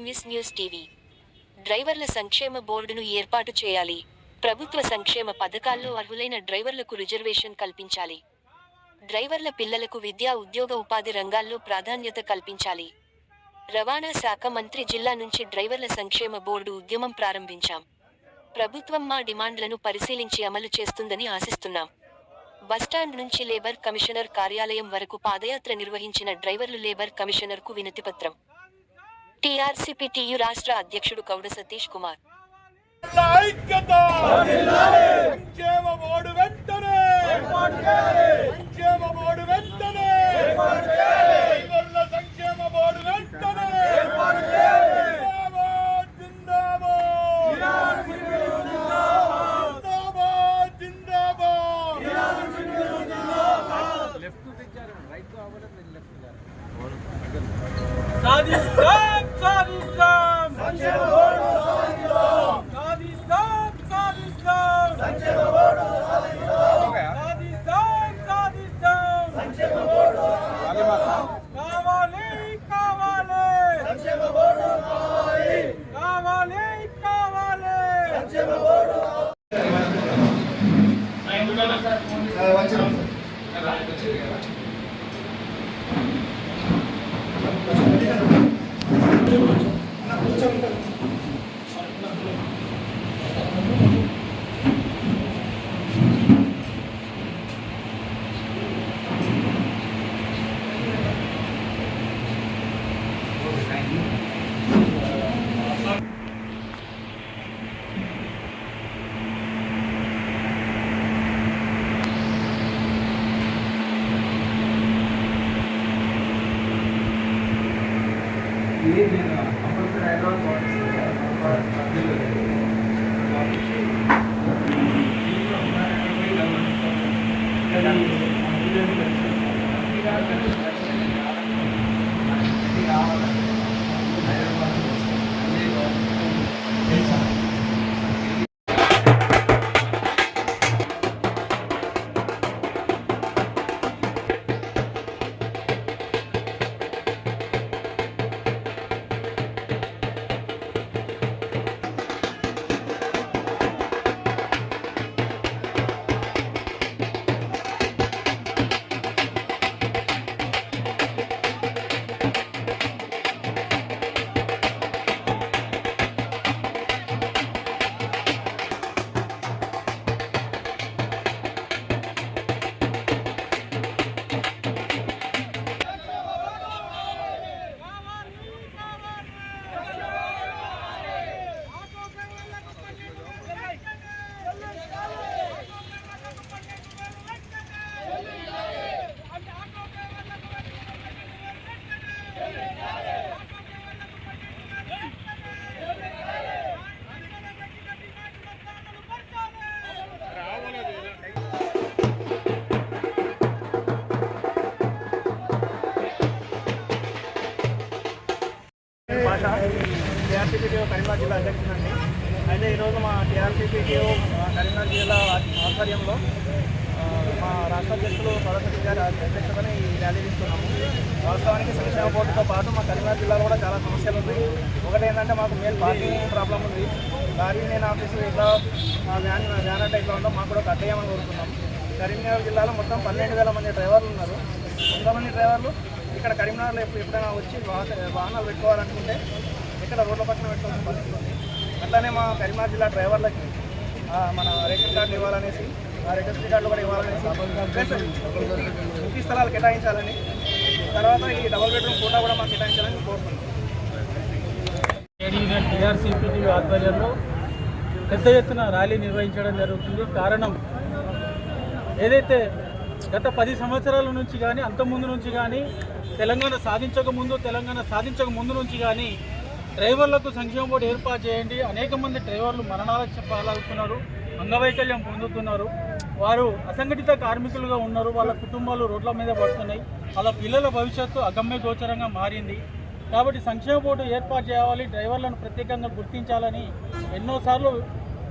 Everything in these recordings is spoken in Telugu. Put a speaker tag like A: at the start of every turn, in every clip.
A: Miss news TV. డ్రైవర్ల సంక్షేమ బోర్డును ఏర్పాటు చేయాలి. ప్రభుత్వ సంక్షేమ పథకాల్లో అర్హులైన డ్రైవర్లకు రిజర్వేషన్ కల్పించాలి. డ్రైవర్ల పిల్లలకు విద్యా ఉద్యోగ ఉపాధి రంగాల్లో ప్రాధాన్యత కల్పించాలి. రవాణా శాఖ మంత్రి జిల్లా నుంచి డ్రైవర్ల సంక్షేమ బోర్డు ఉద్యమం ప్రారంభించాం. ప్రభుత్వం మా డిమాండ్లను పరిశీలించి అమలు చేస్తుందని ఆశిస్తున్నాం. బస్టాండ్ నుంచి లేబర్ కమిషనర్ కార్యాలయం వరకు పాదయాత్ర నిర్వహించిన డ్రైవర్లు లేబర్ కమిషనర్కు వినతిపత్రం. టీఆర్సీపీటీయు రాష్ట్ర అధ్యక్షుడు కౌడ సతీష్ కుమార్.
B: సాధిస్తాం సాధిస్తాం సంక్షేమ బోర్డు సాధిస్తాం సాధిస్తాం సాధిస్తాం సంక్షేమ బోర్డు సాధిస్తాం సాధిస్తాం సాధిస్తాం సంక్షేమ బోర్డు కావాలి కావాలి సంక్షేమ బోర్డు కావాలి కావాలి కావాలి సంక్షేమ బోర్డు టీఆర్సీపీటీఓ కరీంనగర్ జిల్లా అధ్యక్షుడండి. అయితే ఈరోజు మా టీఆర్సీపీటీఓ కరీంనగర్ జిల్లా ఆధ్వర్యంలో మా రాష్ట్ర అధ్యక్షులు సరస్వతి గారి అధ్యక్షతని ఈ ర్యాలీ తీస్తున్నాము. వాస్తవానికి సంక్షేమ బోర్డుతో పాటు మా కరీంనగర్ జిల్లాలో కూడా చాలా సమస్యలు ఉన్నాయి. ఒకటి ఏంటంటే మాకు మెయిన్ పార్కింగ్ ప్రాబ్లం ఉంది. లారీ నేను ఆఫీసు ఇట్లా వ్యాన్ అంటే ఇట్లా ఉందో మాకు కూడా కట్టేయమని కోరుతున్నాం. కరీంనగర్ జిల్లాలో మొత్తం 12,000 మంది డ్రైవర్లు ఉన్నారు. కొంతమంది డ్రైవర్లు ఇక్కడ కరీంనగర్లో ఎప్పుడైనా వచ్చి వాహనాలు పెట్టుకోవాలనుకుంటే ఇక్కడ రోడ్ల పక్కన పెట్టుకోవాల్సిన పరిస్థితి ఉంది. అట్లానే మా కరీంనగర్ జిల్లా డ్రైవర్లకి మన రేషన్ కార్డులు ఇవ్వాలనేసి, ఆ రిజిస్ట్రీ కార్డులు కూడా ఇవ్వాలనేసి, ఇంటి స్థలాలు కేటాయించాలని, తర్వాత ఈ డబుల్ బెడ్రూమ్ కోటా కూడా మాకు కేటాయించాలని కోరుతున్నాం.
C: టీఆర్సీపీటీవీ ఆధ్వర్యంలో పెద్ద ఎత్తున ర్యాలీ నిర్వహించడం జరుగుతుంది. కారణం ఏదైతే గత 10 సంవత్సరాల నుంచి కానీ అంతకుముందు నుంచి కానీ తెలంగాణ సాధించక ముందు నుంచి కానీ డ్రైవర్లకు సంక్షేమ బోర్డు ఏర్పాటు చేయండి. అనేక మంది డ్రైవర్లు మరణాలకు పాలవుతున్నారు, అంగవైకల్యం పొందుతున్నారు. వారు అసంఘటిత కార్మికులుగా ఉన్నారు. వాళ్ళ కుటుంబాలు రోడ్ల మీద పడుతున్నాయి. వాళ్ళ పిల్లల భవిష్యత్తు అగమ్య గోచరంగా మారింది. కాబట్టి సంక్షేమ బోర్డు ఏర్పాటు చేయాలి, డ్రైవర్లను ప్రత్యేకంగా గుర్తించాలని ఎన్నోసార్లు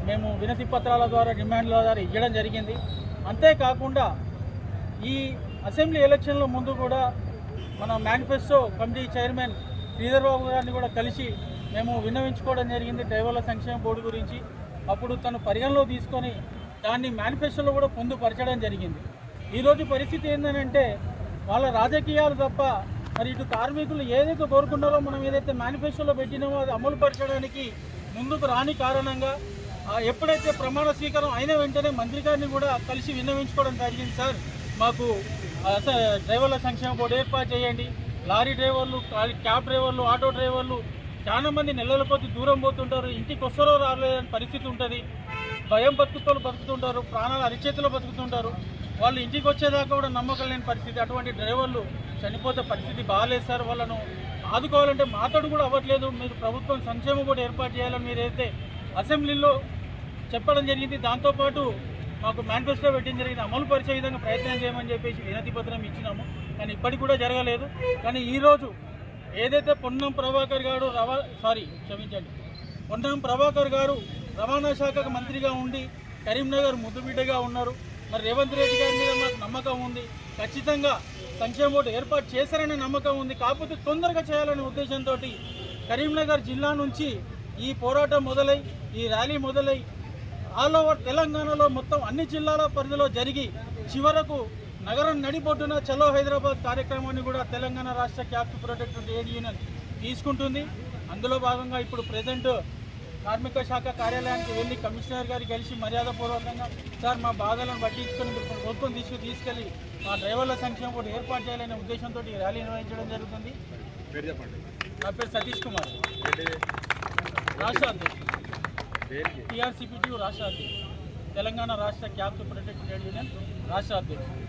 C: మేము వినతి పత్రాల ద్వారా, డిమాండ్ల ద్వారా ఇవ్వడం జరిగింది. అంతేకాకుండా ఈ అసెంబ్లీ ఎలక్షన్ల ముందు కూడా మన manifesto committee chairman Sridhar Babu గారిని కూడా కలిసి మేము విన్నవించుకోవడం జరిగింది డ్రైవర్ల సంక్షేమ బోర్డు గురించి. అప్పుడు తను పరిగణలో తీసుకొని దాన్ని మేనిఫెస్టోలో కూడా పొందుపరచడం జరిగింది. ఈరోజు పరిస్థితి ఏంటంటే వాళ్ళ రాజకీయాలు తప్ప మరి ఇటు కార్మికులు ఏదైతే కోరుకున్నారో మనం ఏదైతే మేనిఫెస్టోలో పెట్టినామో అది అమలు పరచడానికి ముందుకు రాని కారణంగా ఎప్పుడైతే ప్రమాణ స్వీకారం అయిన వెంటనే మంత్రి గారిని కూడా కలిసి విన్నవించుకోవడం జరిగింది. సార్ మాకు డ్రైవర్ల సంక్షేమ బోర్డు ఏర్పాటు చేయండి. లారీ డ్రైవర్లు, క్యాబ్ డ్రైవర్లు, ఆటో డ్రైవర్లు చాలా మంది నెలల కొద్ది దూరం పోతుంటారు, ఇంటికి వస్తారో రాలేదని పరిస్థితి ఉంటుంది. భయం బతుకుతుంటారు, ప్రాణాలు అరిచేతిలో బతుకుతుంటారు. వాళ్ళు ఇంటికి వచ్చేదాకా కూడా నమ్మకం లేని పరిస్థితి. అటువంటి డ్రైవర్లు చనిపోతే పరిస్థితి బాగాలేదు సార్. వాళ్ళను ఆదుకోవాలంటే మాట్లాడు కూడా అవ్వట్లేదు. మీరు ప్రభుత్వం సంక్షేమ బోర్డు ఏర్పాటు చేయాలని మీరైతే అసెంబ్లీలో చెప్పడం జరిగింది. దాంతోపాటు మాకు మేనిఫెస్టో పెట్టడం జరిగింది. అమలు పరిచే విధంగా ప్రయత్నం చేయమని చెప్పేసి వినతి పత్రం ఇచ్చినాము, కానీ ఇప్పటికి కూడా జరగలేదు. కానీ ఈరోజు ఏదైతే పొన్నం ప్రభాకర్ గారు రవాణా శాఖకు మంత్రిగా ఉండి కరీంనగర్ ముద్దుబిడ్డగా ఉన్నారు. మరి రేవంత్ రెడ్డి గారి మీద మాకు నమ్మకం ఉంది. ఖచ్చితంగా సంక్షేమ బోర్డు ఏర్పాటు చేశారనే నమ్మకం ఉంది. కాకపోతే తొందరగా చేయాలనే ఉద్దేశంతో కరీంనగర్ జిల్లా నుంచి ఈ పోరాటం మొదలై, ఈ ర్యాలీ మొదలై ఆల్ ఓవర్ తెలంగాణలో మొత్తం అన్ని జిల్లాల పరిధిలో జరిగి చివరకు నగరం నడిబొడ్డున చలో హైదరాబాద్ కార్యక్రమాన్ని కూడా తెలంగాణ రాష్ట్ర క్యాబ్ ప్రొటెక్టర్ ట్రేడ్ యూనియన్ తీసుకుంటుంది. అందులో భాగంగా ఇప్పుడు ప్రజెంట్ కార్మిక శాఖ కార్యాలయానికి వెళ్ళి కమిషనర్ గారికి కలిసి మర్యాదపూర్వకంగా సార్ మా బాధలను పట్టించుకొని ప్రభుత్వం తీసుకెళ్లి మా డ్రైవర్ల సంక్షేమ బోర్డు ఏర్పాటు చేయాలనే ఉద్దేశంతో ఈ ర్యాలీ నిర్వహించడం జరుగుతుంది. నా పేరు సతీష్ కుమార్, రాష్ట్ర అధ్యక్షుడు, టీఆర్సీపీటీ రాష్ట్ర అధ్యక్షుడు, తెలంగాణ రాష్ట్ర క్యాబ్ ప్రొటెక్టర్ ట్రేడ్ యూనియన్ రాష్ట్ర అధ్యక్షుడు.